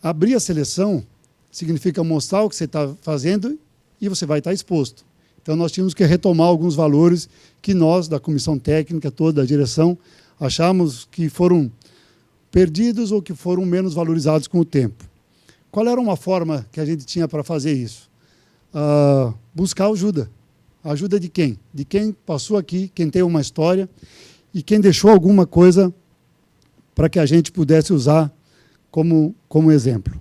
abrir a seleção significa mostrar o que você está fazendo e você vai estar exposto. Então, nós tínhamos que retomar alguns valores que nós, da comissão técnica, toda a direção, achamos que foram perdidos ou que foram menos valorizados com o tempo. Qual era uma forma que a gente tinha para fazer isso? Buscar ajuda. Ajuda de quem? De quem passou aqui, quem tem uma história e quem deixou alguma coisa para que a gente pudesse usar como exemplo.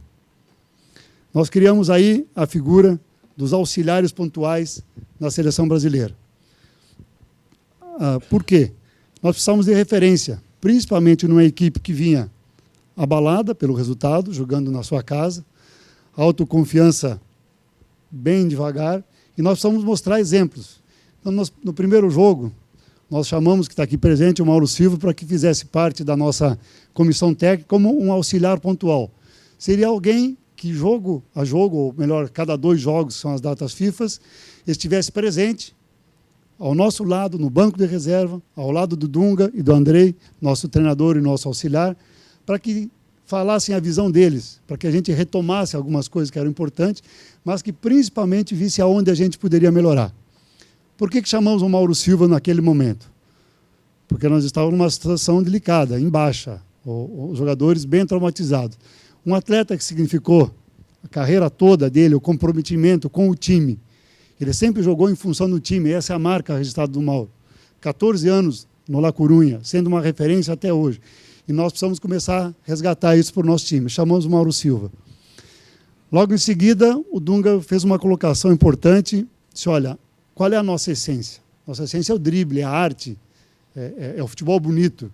Nós criamos aí a figura dos auxiliares pontuais na seleção brasileira. Por quê? Nós precisamos de referência, principalmente numa equipe que vinha abalada pelo resultado, jogando na sua casa, autoconfiança bem devagar, e nós precisamos mostrar exemplos. Então, no primeiro jogo, nós chamamos, que está aqui presente, o Mauro Silva, para que fizesse parte da nossa comissão técnica como um auxiliar pontual. Seria alguém que jogo a jogo, ou melhor, cada 2 jogos, são as datas FIFA, estivesse presente ao nosso lado, no banco de reserva, ao lado do Dunga e do Andrei, nosso treinador e nosso auxiliar, para que falassem a visão deles, para que a gente retomasse algumas coisas que eram importantes, mas que principalmente visse aonde a gente poderia melhorar. Por que chamamos o Mauro Silva naquele momento? Porque nós estávamos numa situação delicada, em baixa, os jogadores bem traumatizados. Um atleta que significou a carreira toda dele, o comprometimento com o time. Ele sempre jogou em função do time, essa é a marca registrada do Mauro. 14 anos no La Coruña, sendo uma referência até hoje. E nós precisamos começar a resgatar isso para o nosso time. Chamamos o Mauro Silva. Logo em seguida, o Dunga fez uma colocação importante, disse, olha, qual é a nossa essência? Nossa essência é o drible, é a arte, é o futebol bonito.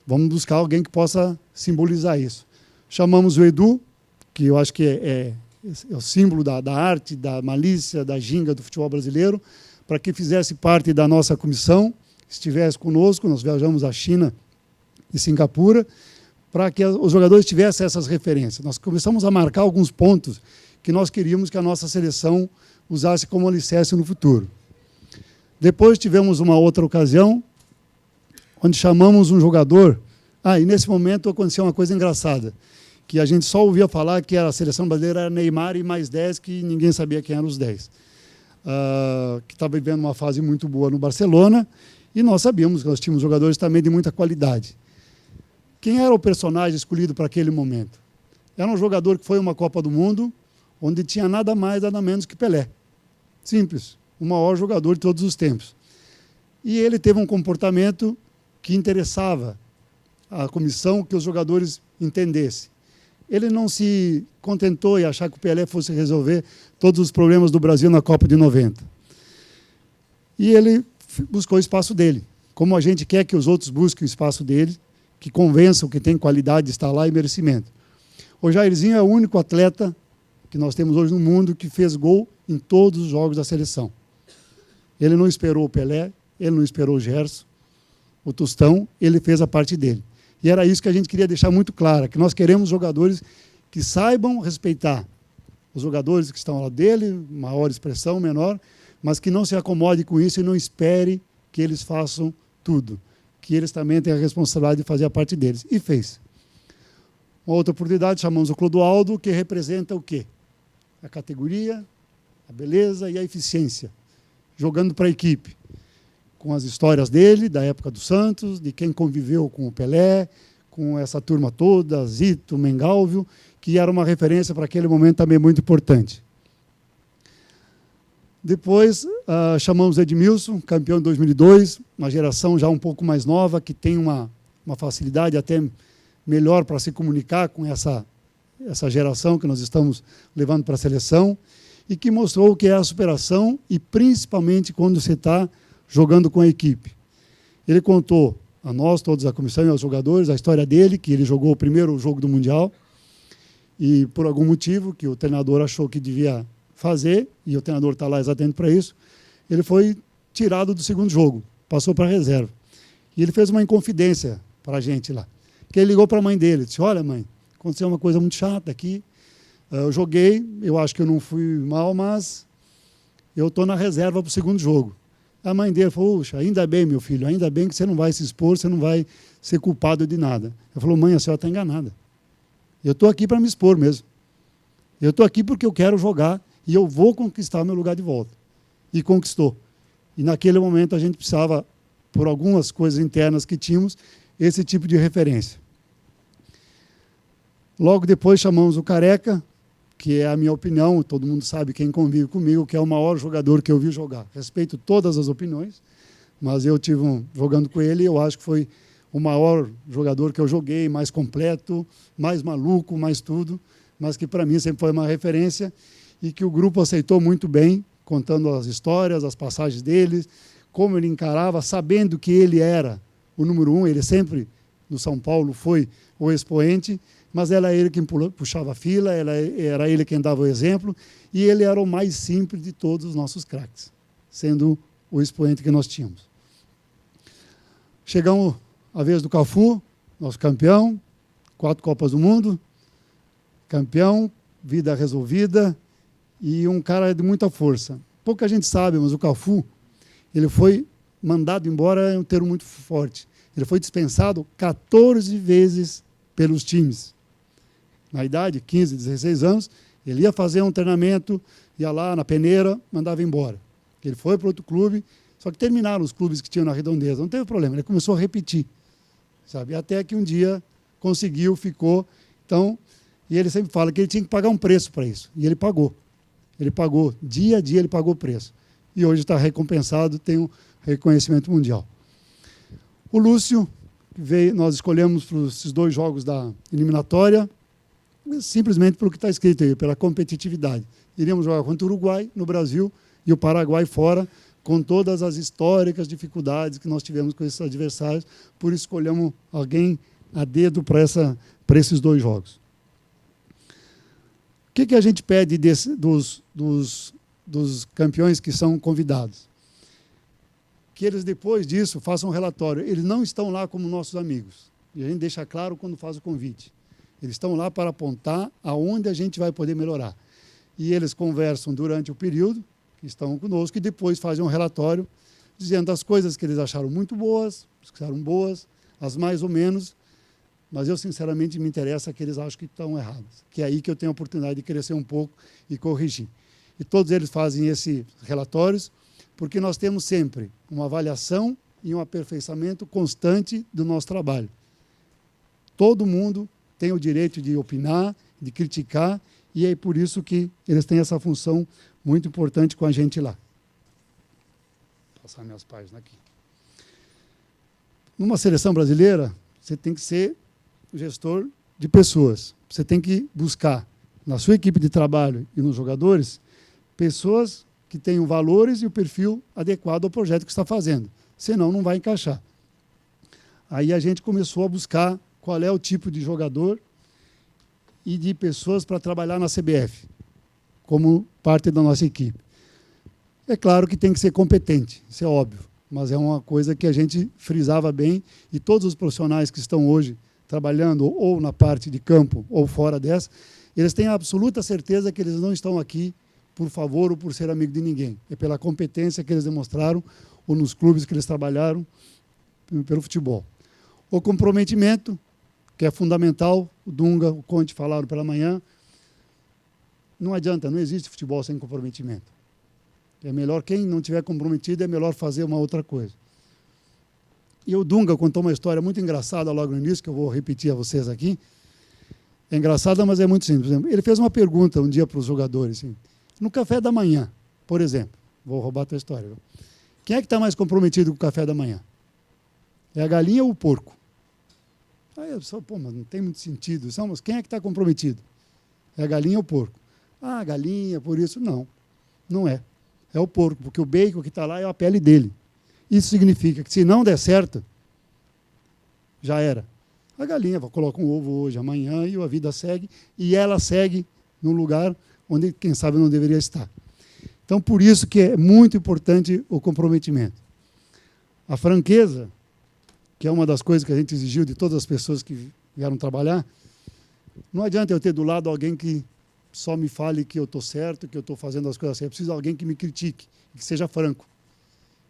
Vamos buscar alguém que possa simbolizar isso. Chamamos o Edu, que eu acho que é o símbolo da arte, da malícia, da ginga do futebol brasileiro, para que fizesse parte da nossa comissão, estivesse conosco. Nós viajamos à China e Singapura, para que os jogadores tivessem essas referências. Nós começamos a marcar alguns pontos que nós queríamos que a nossa seleção usasse como alicerce no futuro. Depois tivemos uma outra ocasião, onde chamamos um jogador, e nesse momento aconteceu uma coisa engraçada, que a gente só ouvia falar que a seleção brasileira era Neymar e mais 10, que ninguém sabia quem eram os 10. Que estava vivendo uma fase muito boa no Barcelona, e nós sabíamos que nós tínhamos jogadores também de muita qualidade. Quem era o personagem escolhido para aquele momento? Era um jogador que foi a uma Copa do Mundo, onde tinha nada mais, nada menos que Pelé. Simples, o maior jogador de todos os tempos. E ele teve um comportamento que interessava a comissão, que os jogadores entendessem. Ele não se contentou em achar que o Pelé fosse resolver todos os problemas do Brasil na Copa de 90. E ele buscou o espaço dele. Como a gente quer que os outros busquem o espaço dele, que convençam que tem qualidade de estar lá e merecimento. O Jairzinho é o único atleta que nós temos hoje no mundo que fez gol em todos os jogos da seleção. Ele não esperou o Pelé, ele não esperou o Gerson, o Tostão, ele fez a parte dele. E era isso que a gente queria deixar muito claro, que nós queremos jogadores que saibam respeitar os jogadores que estão ao lado dele, maior expressão, menor, mas que não se acomode com isso e não espere que eles façam tudo, que eles também têm a responsabilidade de fazer a parte deles. E fez. Uma outra oportunidade, chamamos o Clodoaldo, que representa o quê? A categoria, a beleza e a eficiência, jogando para a equipe, com as histórias dele, da época do Santos, de quem conviveu com o Pelé, com essa turma toda, Zito, Mengalvio, que era uma referência para aquele momento também muito importante. Depois, chamamos Edmilson, campeão de 2002, uma geração já um pouco mais nova, que tem uma facilidade até melhor para se comunicar com essa geração que nós estamos levando para a seleção, e que mostrou o que é a superação, e principalmente quando você está jogando com a equipe. Ele contou a nós, todos a comissão e aos jogadores, a história dele, que ele jogou o primeiro jogo do Mundial, e por algum motivo que o treinador achou que devia fazer, e o treinador está lá exatamente para isso, ele foi tirado do segundo jogo, passou para a reserva. E ele fez uma inconfidência para a gente lá, que ele ligou para a mãe dele, disse, olha mãe, aconteceu uma coisa muito chata aqui, eu joguei, eu acho que eu não fui mal, mas eu estou na reserva para o segundo jogo. A mãe dele falou, puxa, ainda bem, meu filho, ainda bem que você não vai se expor, você não vai ser culpado de nada. Ele falou, mãe, a senhora está enganada. Eu estou aqui para me expor mesmo. Eu estou aqui porque eu quero jogar e eu vou conquistar meu lugar de volta. E conquistou. E naquele momento a gente precisava, por algumas coisas internas que tínhamos, esse tipo de referência. Logo depois chamamos o Careca, que é a minha opinião, todo mundo sabe, quem convive comigo, que é o maior jogador que eu vi jogar. Respeito todas as opiniões, mas eu tive jogando com ele, eu acho que foi o maior jogador que eu joguei, mais completo, mais maluco, mais tudo, mas que para mim sempre foi uma referência e que o grupo aceitou muito bem, contando as histórias, as passagens dele, como ele encarava, sabendo que ele era o número 1, ele sempre, no São Paulo, foi o expoente, mas era ele quem puxava a fila, era ele quem dava o exemplo, e ele era o mais simples de todos os nossos craques, sendo o expoente que nós tínhamos. Chegamos à vez do Cafu, nosso campeão, 4 Copas do Mundo, campeão, vida resolvida, e um cara de muita força. Pouca gente sabe, mas o Cafu, ele foi mandado embora, é um termo muito forte. Ele foi dispensado 14 vezes pelos times. Na idade, 15, 16 anos, ele ia fazer um treinamento, ia lá na peneira, mandava embora. Ele foi para outro clube, só que terminaram os clubes que tinham na Redondeza. Não teve problema, ele começou a repetir. Sabe? Até que um dia conseguiu, ficou. Então, e ele sempre fala que ele tinha que pagar um preço para isso. E ele pagou. Ele pagou, dia a dia ele pagou o preço. E hoje está recompensado, tem um reconhecimento mundial. O Lúcio, nós escolhemos para esses 2 jogos da eliminatória, simplesmente pelo que está escrito aí, pela competitividade. Iríamos jogar contra o Uruguai, no Brasil, e o Paraguai fora, com todas as históricas dificuldades que nós tivemos com esses adversários, por isso escolhemos alguém a dedo para esses 2 jogos. O que a gente pede dos campeões que são convidados? Que eles, depois disso, façam um relatório. Eles não estão lá como nossos amigos. E a gente deixa claro quando faz o convite. Eles estão lá para apontar aonde a gente vai poder melhorar. E eles conversam durante o período, que estão conosco, e depois fazem um relatório dizendo as coisas que eles acharam muito boas, as que acharam boas, as mais ou menos, mas eu, sinceramente, me interessa que eles acham que estão errados, que é aí que eu tenho a oportunidade de crescer um pouco e corrigir. E todos eles fazem esses relatórios, porque nós temos sempre uma avaliação e um aperfeiçoamento constante do nosso trabalho. Todo mundo tem o direito de opinar, de criticar, e é por isso que eles têm essa função muito importante com a gente lá. Vou passar minhas páginas aqui. Numa seleção brasileira, você tem que ser gestor de pessoas. Você tem que buscar, na sua equipe de trabalho e nos jogadores, pessoas que tenham valores e o perfil adequado ao projeto que está fazendo. Senão, não vai encaixar. Aí a gente começou a buscar qual é o tipo de jogador e de pessoas para trabalhar na CBF, como parte da nossa equipe. É claro que tem que ser competente, isso é óbvio, mas é uma coisa que a gente frisava bem, e todos os profissionais que estão hoje trabalhando ou na parte de campo ou fora dessa, eles têm a absoluta certeza que eles não estão aqui por favor ou por ser amigo de ninguém. É pela competência que eles demonstraram ou nos clubes que eles trabalharam pelo futebol. O comprometimento, que é fundamental, o Dunga, o Conte falaram pela manhã, não adianta, não existe futebol sem comprometimento. É melhor, quem não tiver comprometido, é melhor fazer uma outra coisa. E o Dunga contou uma história muito engraçada logo no início, que eu vou repetir a vocês aqui. É engraçada, mas é muito simples. Ele fez uma pergunta um dia para os jogadores, assim, no café da manhã, por exemplo. Vou roubar a tua história. Quem é que está mais comprometido com o café da manhã? É a galinha ou o porco? Aí eu só, mas não tem muito sentido. Mas quem é que está comprometido? É a galinha ou o porco? Ah, a galinha, por isso. Não, não é. É o porco, porque o bacon que está lá é a pele dele. Isso significa que se não der certo, já era. A galinha coloca um ovo hoje, amanhã, e a vida segue, e ela segue num lugar onde, quem sabe, não deveria estar. Então, por isso que é muito importante o comprometimento. A franqueza, que é uma das coisas que a gente exigiu de todas as pessoas que vieram trabalhar, não adianta eu ter do lado alguém que só me fale que eu estou certo, que eu estou fazendo as coisas certas. Eu preciso de alguém que me critique, que seja franco.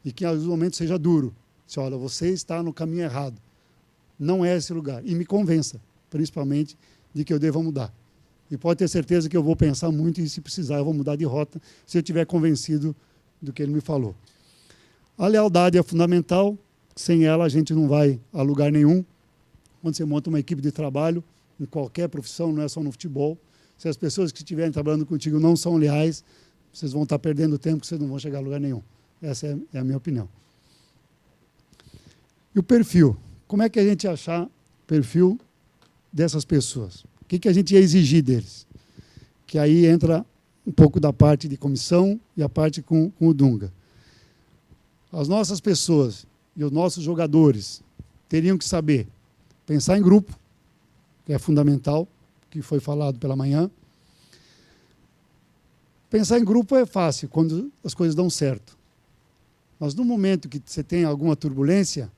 E que, em alguns momentos, seja duro. Se olha, você está no caminho errado. Não é esse lugar. E me convença, principalmente, de que eu devo mudar. E pode ter certeza que eu vou pensar muito e, se precisar, eu vou mudar de rota, se eu estiver convencido do que ele me falou. A lealdade é fundamental. Sem ela, a gente não vai a lugar nenhum. Quando você monta uma equipe de trabalho, em qualquer profissão, não é só no futebol, se as pessoas que estiverem trabalhando contigo não são leais, vocês vão estar perdendo tempo, que vocês não vão chegar a lugar nenhum. Essa é a minha opinião. E o perfil. Como é que a gente achar o perfil dessas pessoas? O que a gente ia exigir deles? Que aí entra um pouco da parte de comissão e a parte com o Dunga. As nossas pessoas e os nossos jogadores teriam que saber pensar em grupo, que é fundamental, que foi falado pela manhã. Pensar em grupo é fácil, quando as coisas dão certo. Mas no momento que você tem alguma turbulência,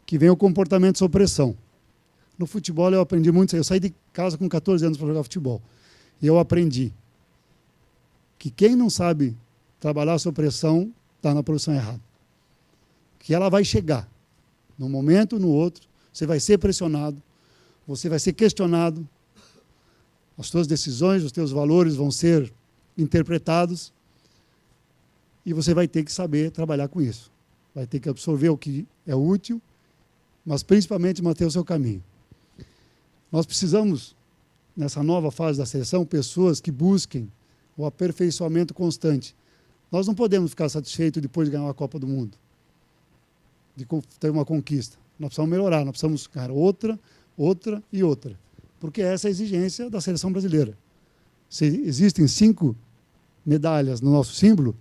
que vem o comportamento sob pressão. No futebol eu aprendi muito, eu saí de casa com 14 anos para jogar futebol. E eu aprendi que quem não sabe trabalhar sob pressão está na posição errada. Que ela vai chegar, num momento ou no outro, você vai ser pressionado, você vai ser questionado, as suas decisões, os teus valores vão ser interpretados e você vai ter que saber trabalhar com isso. Vai ter que absorver o que é útil, mas principalmente manter o seu caminho. Nós precisamos, nessa nova fase da seleção, pessoas que busquem o aperfeiçoamento constante. Nós não podemos ficar satisfeitos depois de ganhar uma Copa do Mundo, de ter uma conquista. Nós precisamos melhorar, nós precisamos ganhar outra e outra. Porque essa é a exigência da seleção brasileira. Se existem 5 medalhas no nosso símbolo,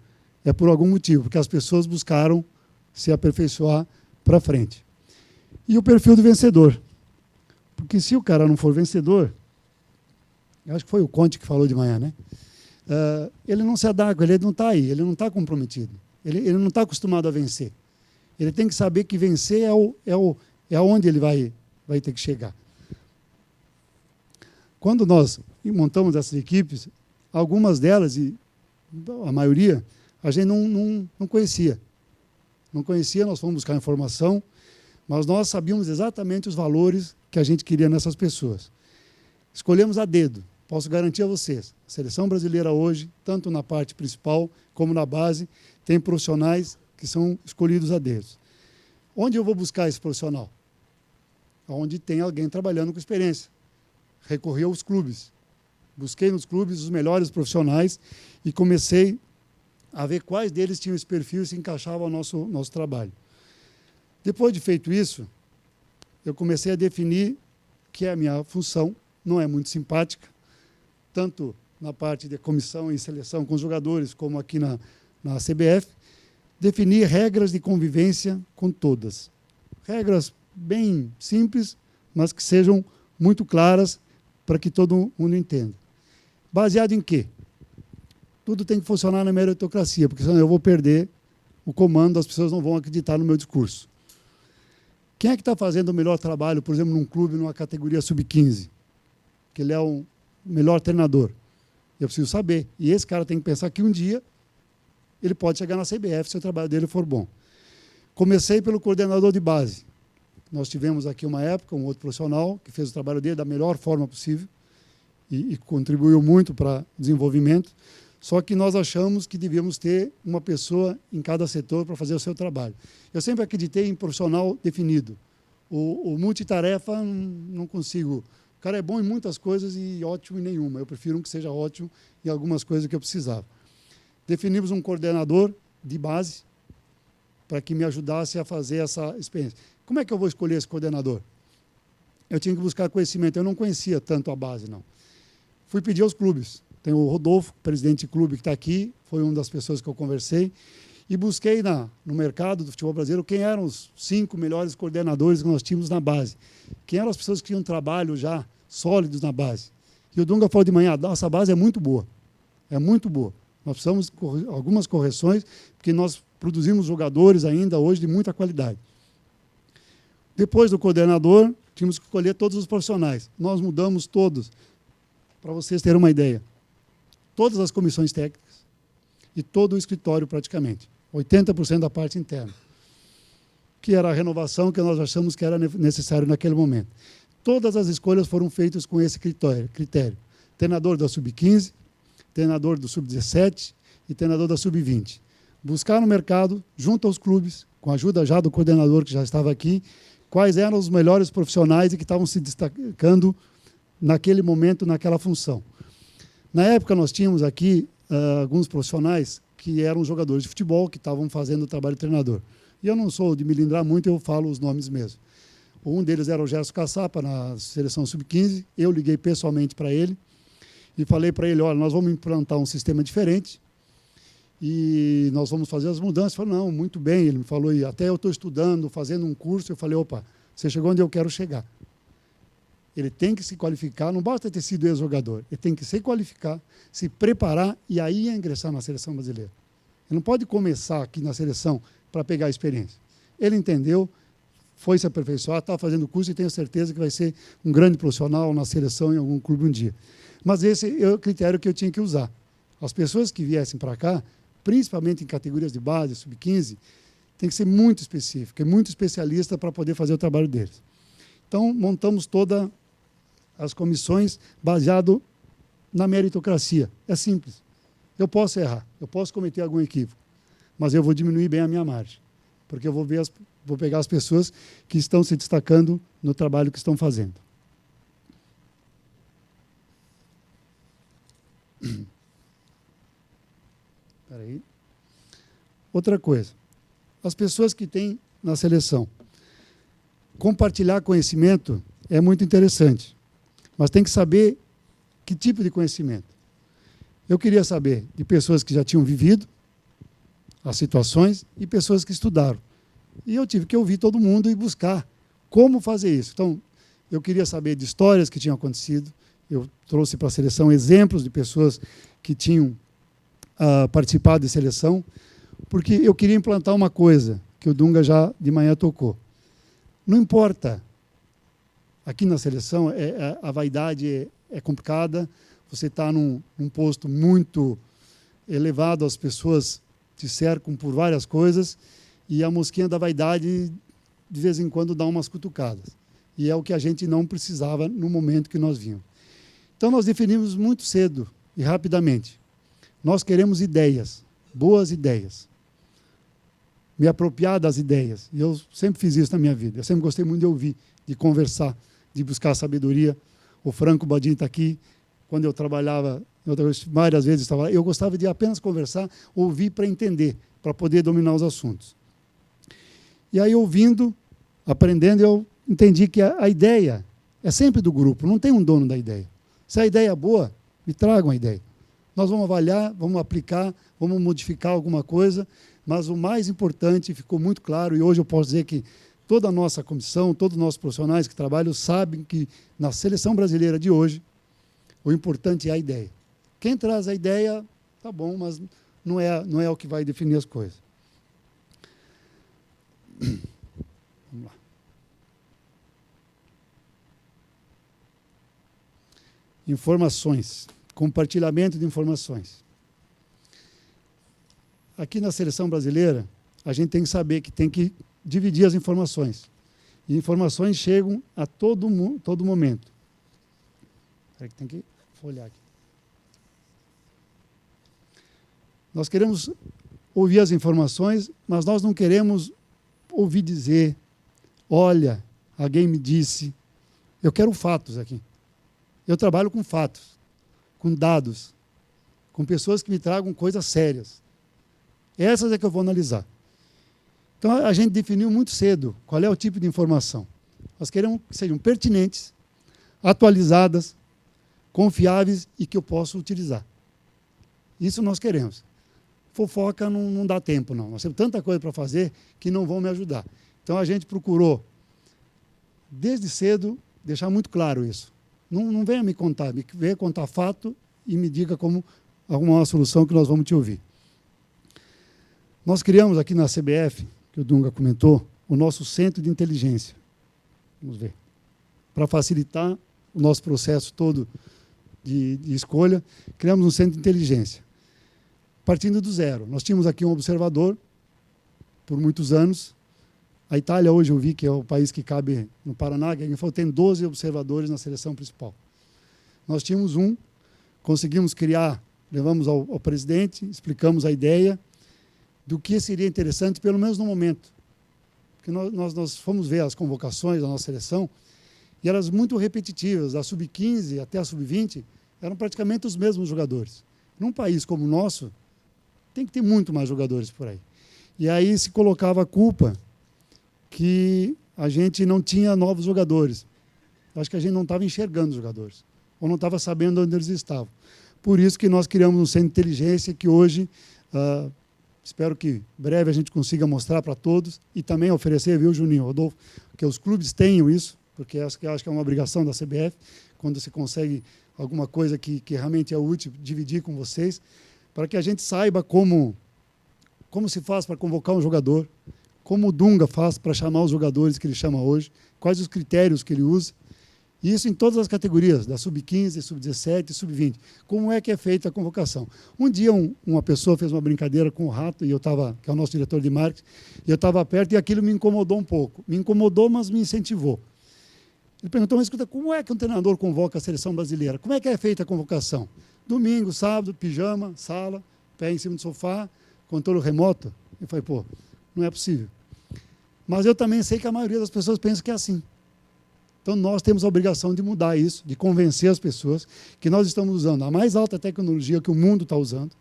é por algum motivo, porque as pessoas buscaram se aperfeiçoar para frente. E o perfil do vencedor. Porque se o cara não for vencedor, eu acho que foi o Conte que falou de manhã, né? Ele não se adapta, ele não está aí, ele não está comprometido. Ele não está acostumado a vencer. Ele tem que saber que vencer é aonde ele vai ter que chegar. Quando nós montamos essas equipes, algumas delas, e a maioria, a gente não conhecia. Não conhecia, nós fomos buscar informação, mas nós sabíamos exatamente os valores que a gente queria nessas pessoas. Escolhemos a dedo. Posso garantir a vocês, a seleção brasileira hoje, tanto na parte principal como na base, tem profissionais que são escolhidos a dedo. Onde eu vou buscar esse profissional? Onde tem alguém trabalhando com experiência. Recorri aos clubes. Busquei nos clubes os melhores profissionais e comecei a ver quais deles tinham esse perfil e se encaixavam ao nosso trabalho. Depois de feito isso, eu comecei a definir que a minha função não é muito simpática, tanto na parte de comissão e seleção com os jogadores, como aqui na CBF, definir regras de convivência com todas. Regras bem simples, mas que sejam muito claras para que todo mundo entenda. Baseado em quê? Tudo tem que funcionar na meritocracia, porque senão eu vou perder o comando, as pessoas não vão acreditar no meu discurso. Quem é que está fazendo o melhor trabalho, por exemplo, num clube, numa categoria sub-15? Que ele é o melhor treinador. Eu preciso saber. E esse cara tem que pensar que um dia ele pode chegar na CBF se o trabalho dele for bom. Comecei pelo coordenador de base. Nós tivemos aqui uma época, um outro profissional, que fez o trabalho dele da melhor forma possível e contribuiu muito para o desenvolvimento. Só que nós achamos que devíamos ter uma pessoa em cada setor para fazer o seu trabalho. Eu sempre acreditei em profissional definido. O multitarefa, não consigo. O cara é bom em muitas coisas e ótimo em nenhuma. Eu prefiro um que seja ótimo em algumas coisas que eu precisava. Definimos um coordenador de base para que me ajudasse a fazer essa experiência. Como é que eu vou escolher esse coordenador? Eu tinha que buscar conhecimento. Eu não conhecia tanto a base, não. Fui pedir aos clubes. Tem o Rodolfo, presidente de clube, que está aqui, foi uma das pessoas que eu conversei, e busquei no mercado do futebol brasileiro quem eram os 5 melhores coordenadores que nós tínhamos na base. Quem eram as pessoas que tinham trabalho já sólidos na base. E o Dunga falou de manhã, nossa base é muito boa. É muito boa. Nós precisamos de algumas correções, porque nós produzimos jogadores ainda hoje de muita qualidade. Depois do coordenador, tínhamos que escolher todos os profissionais. Nós mudamos todos, para vocês terem uma ideia. Todas as comissões técnicas e todo o escritório praticamente. 80% da parte interna. Que era a renovação que nós achamos que era necessário naquele momento. todas as escolhas foram feitas com esse critério. Treinador da Sub-15, treinador do Sub-17 e treinador da Sub-20. Buscar no mercado, junto aos clubes, com a ajuda já do coordenador que já estava aqui, quais eram os melhores profissionais e que estavam se destacando naquele momento, naquela função. Na época, nós tínhamos aqui alguns profissionais que eram jogadores de futebol, que estavam fazendo o trabalho de treinador. E eu não sou de me lindrar muito, eu falo os nomes mesmo. Um deles era o Gerson Caçapa, na seleção Sub-15. Eu liguei pessoalmente para ele e falei para ele, olha, nós vamos implantar um sistema diferente e nós vvamos fazer as mudanças. Ele falou, não, muito bem. Ele me falou, e até eu estou estudando, fazendo um curso. Eu falei, opa, você chegou onde eu quero chegar. Ele tem que se qualificar, não basta ter sido ex-jogador, ele tem que se qualificar, se preparar e aí ingressar na seleção brasileira. Ele não pode começar aqui na seleção para pegar a experiência. Ele entendeu, foi se aperfeiçoar, está fazendo o curso e tenho certeza que vai ser um grande profissional na seleção em algum clube um dia. Mas esse é o critério que eu tinha que usar. As pessoas que viessem para cá, principalmente em categorias de base, Sub-15, tem que ser muito específico, é muito especialista para poder fazer o trabalho deles. Então, montamos todas as comissões baseado na meritocracia. É simples. Eu posso errar, eu posso cometer algum equívoco, mas eu vou diminuir bem a minha margem, porque eu vou pegar as pessoas que estão se destacando no trabalho que estão fazendo. Espera aí. Outra coisa, as pessoas que têm na seleção, compartilhar conhecimento é muito interessante, mas tem que saber que tipo de conhecimento. Eu queria saber de pessoas que já tinham vivido as situações e pessoas que estudaram. E eu tive que ouvir todo mundo e buscar como fazer isso. Então, eu queria saber de histórias que tinham acontecido. Eu trouxe para a seleção exemplos de pessoas que tinham participado de seleção, porque eu queria implantar uma coisa que o Dunga já de manhã tocou. Não importa. Aqui na seleção, a vaidade é complicada, você está num posto muito elevado, as pessoas te cercam por várias coisas, e a mosquinha da vaidade, de vez em quando, dá umas cutucadas. E é o que a gente não precisava no momento que nós vínhamos. Então, nós definimos muito cedo e rapidamente. Nós queremos ideias, boas ideias. Me apropriar das ideias. E eu sempre fiz isso na minha vida. Eu sempre gostei muito de ouvir, de conversar, de buscar sabedoria. O Franco Badin está aqui. Quando eu trabalhava, várias vezes estava lá, eu gostava de apenas conversar, ouvir para entender, para poder dominar os assuntos. E aí, ouvindo, aprendendo, eu entendi que a ideia é sempre do grupo, não tem um dono da ideia. Se a ideia é boa, me tragam a ideia. Nós vamos avaliar, vamos aplicar, vamos modificar alguma coisa, mas o mais importante ficou muito claro, e hoje eu posso dizer que toda a nossa comissão, todos os nossos profissionais que trabalham sabem que na seleção brasileira de hoje, o importante é a ideia. Quem traz a ideia, tá bom, mas não é o que vai definir as coisas. Vamos lá. Informações. Compartilhamento de informações. Aqui na seleção brasileira, a gente tem que saber que tem que dividir as informações. E informações chegam a todo momento. Tem que folhear aqui. Nós queremos ouvir as informações, mas nós não queremos ouvir dizer, olha, alguém me disse. Eu quero fatos aqui. Eu trabalho com fatos, com dados, com pessoas que me tragam coisas sérias. Essas é que eu vou analisar. Então, a gente definiu muito cedo qual é o tipo de informação. Nós queremos que sejam pertinentes, atualizadas, confiáveis e que eu possa utilizar. Isso nós queremos. Fofoca não dá tempo, não. Nós temos tanta coisa para fazer que não vão me ajudar. Então, a gente procurou, desde cedo, deixar muito claro isso. Não venha me contar, venha contar fato e me diga como arrumar uma solução que nós vamos te ouvir. Nós criamos aqui na CBF, que o Dunga comentou, o nosso centro de inteligência. Vamos ver. Para facilitar o nosso processo todo de escolha, criamos um centro de inteligência. Partindo do zero. Nós tínhamos aqui um observador, por muitos anos, A Itália, hoje, eu vi que é o país que cabe no Paraná, que ele falou, tem 12 observadores na seleção principal. Nós tínhamos um, conseguimos criar, levamos ao presidente, explicamos a ideia do que seria interessante, pelo menos no momento. Porque nós fomos ver as convocações da nossa seleção e elas muito repetitivas, da sub-15 até a sub-20, eram praticamente os mesmos jogadores. Num país como o nosso, tem que ter muito mais jogadores por aí. E aí se colocava a culpa que a gente não tinha novos jogadores. Acho que a gente não estava enxergando os jogadores, ou não estava sabendo onde eles estavam. Por isso que nós criamos um centro de inteligência que hoje, espero que breve a gente consiga mostrar para todos e também oferecer, viu, Juninho, Rodolfo, que os clubes tenham isso, porque acho que é uma obrigação da CBF, quando se consegue alguma coisa que realmente é útil, dividir com vocês, para que a gente saiba como se faz para convocar um jogador, como o Dunga faz para chamar os jogadores que ele chama hoje, quais os critérios que ele usa, e isso em todas as categorias, da sub-15, sub-17 e sub-20. Como é que é feita a convocação? Um dia uma pessoa fez uma brincadeira com o Rato, que é o nosso diretor de marketing, e eu estava perto e aquilo me incomodou um pouco. Me incomodou, mas me incentivou. Ele perguntou, mas escuta, como é que um treinador convoca a seleção brasileira? Como é que é feita a convocação? Domingo, sábado, pijama, sala, pé em cima do sofá, controle remoto. Eu falei, pô, não é possível. Mas eu também sei que a maioria das pessoas pensa que é assim. Então, nós temos a obrigação de mudar isso, de convencer as pessoas que nós estamos usando a mais alta tecnologia que o mundo está usando.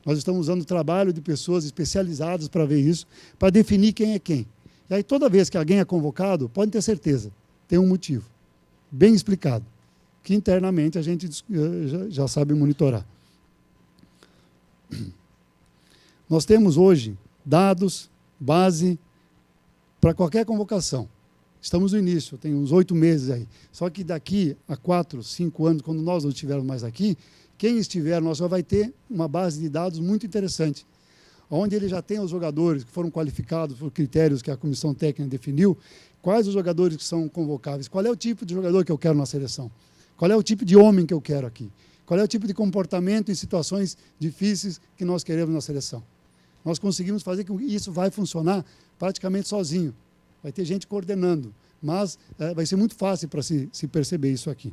Nós estamos usando o trabalho de pessoas especializadas para ver isso, para definir quem é quem. E aí, toda vez que alguém é convocado, pode ter certeza, tem um motivo, bem explicado, que internamente a gente já sabe monitorar. Nós temos hoje dados, base, para qualquer convocação. Estamos no início, tem uns 8 meses aí. Só que daqui a 4, 5 anos, quando nós não estivermos mais aqui, quem estiver, nós só vai ter uma base de dados muito interessante, onde ele já tem os jogadores que foram qualificados por critérios que a comissão técnica definiu, quais os jogadores que são convocáveis, qual é o tipo de jogador que eu quero na seleção, qual é o tipo de homem que eu quero aqui, qual é o tipo de comportamento em situações difíceis que nós queremos na seleção. Nós conseguimos fazer que isso vai funcionar praticamente sozinho. Vai ter gente coordenando, mas vai ser muito fácil para se perceber isso aqui.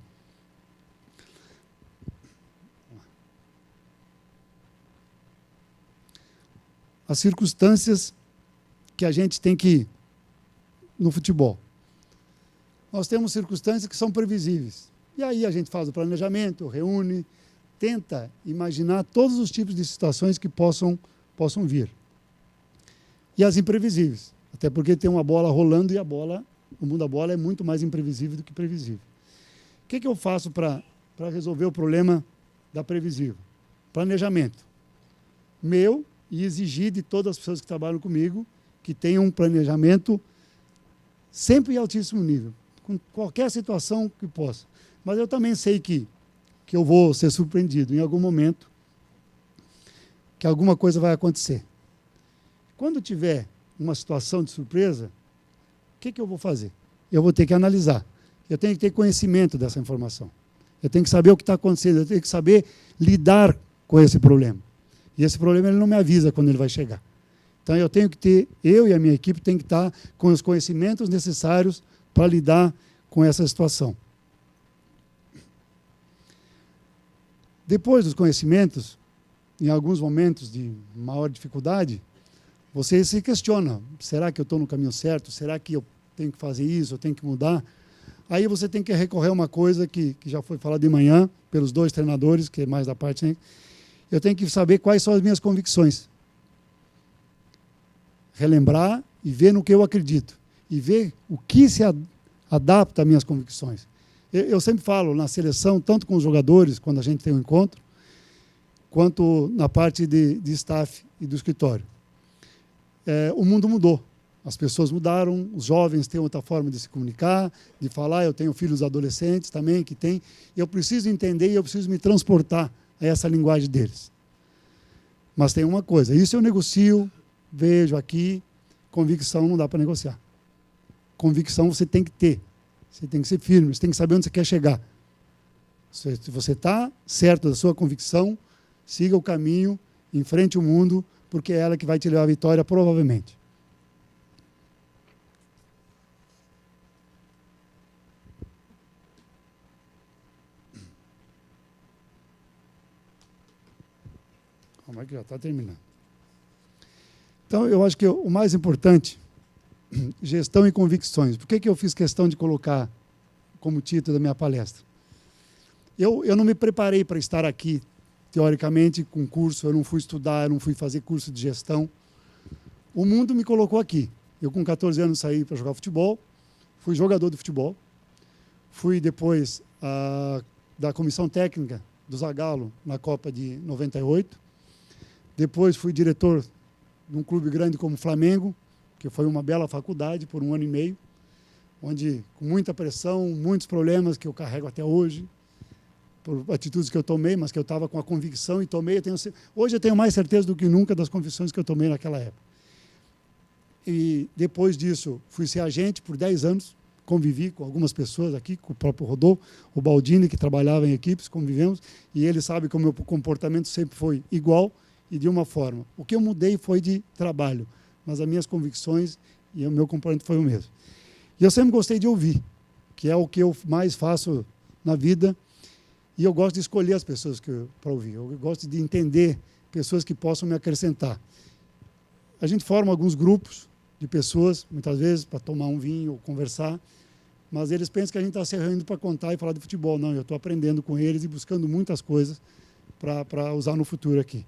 As circunstâncias que a gente tem que no futebol. Nós temos circunstâncias que são previsíveis. E aí a gente faz o planejamento, reúne, tenta imaginar todos os tipos de situações que possam vir. E as imprevisíveis. Até porque tem uma bola rolando e o mundo da bola é muito mais imprevisível do que previsível. O que eu faço para resolver o problema da previsível? Planejamento. Meu e exigir de todas as pessoas que trabalham comigo que tenham um planejamento sempre em altíssimo nível, com qualquer situação que possa. Mas eu também sei que eu vou ser surpreendido em algum momento, que alguma coisa vai acontecer. Quando tiver uma situação de surpresa, o que eu vou fazer? Eu vou ter que analisar. Eu tenho que ter conhecimento dessa informação. Eu tenho que saber o que está acontecendo. Eu tenho que saber lidar com esse problema. E esse problema ele não me avisa quando ele vai chegar. Então eu e a minha equipe tem que estar com os conhecimentos necessários para lidar com essa situação. Depois dos conhecimentos, em alguns momentos de maior dificuldade, você se questiona, será que eu estou no caminho certo? Será que eu tenho que fazer isso? Eu tenho que mudar? Aí você tem que recorrer a uma coisa que já foi falada de manhã, pelos 2 treinadores, que é mais da parte, né? Eu tenho que saber quais são as minhas convicções. Relembrar e ver no que eu acredito. E ver o que se adapta às minhas convicções. Eu sempre falo na seleção, tanto com os jogadores, quando a gente tem um encontro, quanto na parte de staff e do escritório. O mundo mudou. As pessoas mudaram, os jovens têm outra forma de se comunicar, de falar. Eu tenho filhos adolescentes também que têm. Eu preciso entender e eu preciso me transportar a essa linguagem deles. Mas tem uma coisa, isso eu negocio, vejo aqui, convicção não dá para negociar. Convicção você tem que ter. Você tem que ser firme, você tem que saber onde você quer chegar. Se você está certo da sua convicção, siga o caminho, enfrente o mundo, porque é ela que vai te levar à vitória, provavelmente. Calma que já está terminando. Então, eu acho que o mais importante, gestão e convicções. Por que eu fiz questão de colocar como título da minha palestra? Eu não me preparei para estar aqui, teoricamente, com curso, eu não fui estudar, eu não fui fazer curso de gestão. O mundo me colocou aqui. Eu, com 14 anos, saí para jogar futebol, fui jogador de futebol, fui depois da comissão técnica do Zagallo na Copa de 98, depois fui diretor de um clube grande como o Flamengo, que foi uma bela faculdade por 1 ano e meio, onde, com muita pressão, muitos problemas que eu carrego até hoje, por atitudes que eu tomei, mas que eu estava com a convicção e tomei. Hoje eu tenho mais certeza do que nunca das convicções que eu tomei naquela época. E depois disso, fui ser agente por 10 anos, convivi com algumas pessoas aqui, com o próprio Rodolfo, o Baldini, que trabalhava em equipes, convivemos, e ele sabe que o meu comportamento sempre foi igual e de uma forma. O que eu mudei foi de trabalho, mas as minhas convicções e o meu comportamento foi o mesmo. E eu sempre gostei de ouvir, que é o que eu mais faço na vida, e eu gosto de escolher as pessoas para ouvir, eu gosto de entender pessoas que possam me acrescentar. A gente forma alguns grupos de pessoas, muitas vezes, para tomar um vinho ou conversar, mas eles pensam que a gente está se reunindo para contar e falar de futebol. Não, eu estou aprendendo com eles e buscando muitas coisas para usar no futuro aqui.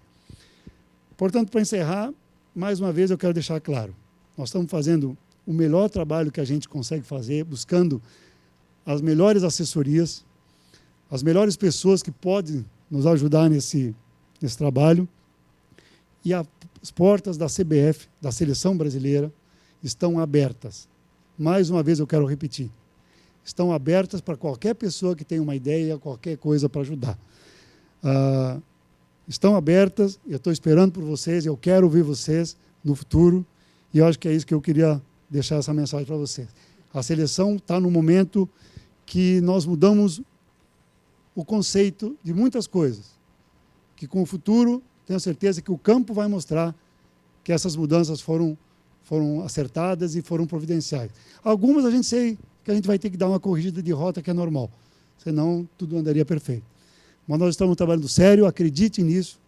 Portanto, para encerrar, mais uma vez eu quero deixar claro, nós estamos fazendo o melhor trabalho que a gente consegue fazer, buscando as melhores assessorias, as melhores pessoas que podem nos ajudar nesse trabalho, e as portas da CBF, da Seleção Brasileira, estão abertas. Mais uma vez eu quero repetir, estão abertas para qualquer pessoa que tenha uma ideia, qualquer coisa para ajudar. Estão abertas, eu estou esperando por vocês, eu quero ouvir vocês no futuro, e eu acho que é isso que eu queria deixar essa mensagem para vocês. A seleção está no momento que nós mudamos o conceito de muitas coisas, que com o futuro, tenho certeza que o campo vai mostrar que essas mudanças foram acertadas e foram providenciais. Algumas a gente sei que a gente vai ter que dar uma corrigida de rota, que é normal, senão tudo andaria perfeito. Mas nós estamos trabalhando sério, acredite nisso,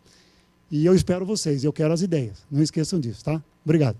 e eu espero vocês, eu quero as ideias. Não esqueçam disso, tá? Obrigado.